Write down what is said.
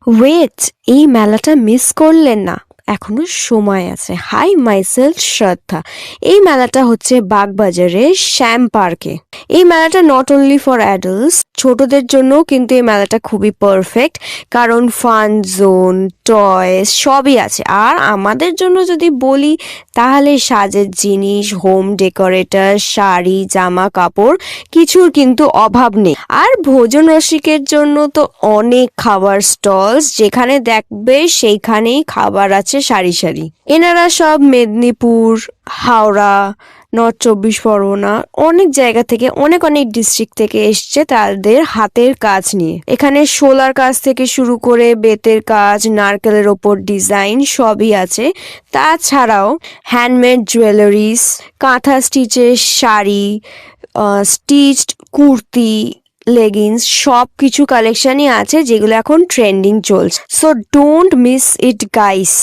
Wait, এই মেলাটা miss করলেন না, এখনো সময় আছে। হাই, মাইসেলফ শ্রদ্ধা। এই মেলাটা হচ্ছে বাগবাজারে শ্যাম পার্কে। এই মেলাটা নট অনলি ফর অ্যাডাল্টস, ছোটদের জন্য কিন্তু এই মেলাটা খুবই পারফেক্ট, কারণ ফান জোন, টয়স সবই আছে। আর আমাদের জন্য যদি বলি তাহলে সাজের জিনিস, হোম ডেকোরেটর, শাড়ি, জামা কাপড় কিছুর কিন্তু অভাব নেই। আর ভোজন রসিকের জন্য তো অনেক খাবার স্টলস, যেখানে দেখবে সেইখানেই খাবার আছে সারি সারি। এনারা সব মেদিনীপুর, হাওড়া, নর্থ চব্বিশ পরগনা অনেক জায়গা থেকে, অনেক অনেক ডিস্ট্রিক্ট থেকে এসছে তাদের হাতের কাজ নিয়ে। এখানে শোলার কাজ থেকে শুরু করে বেতের কাজ, নারকেলের ওপর ডিজাইন সবই আছে। তাছাড়াও হ্যান্ডমেড জুয়েলারিস, কাঁথা স্টিচের শাড়ি, স্টিচড কুর্তি, লেগিংস সব কিছু কালেকশনই আছে, যেগুলো এখন ট্রেন্ডিং চলছে। So don't miss it guys.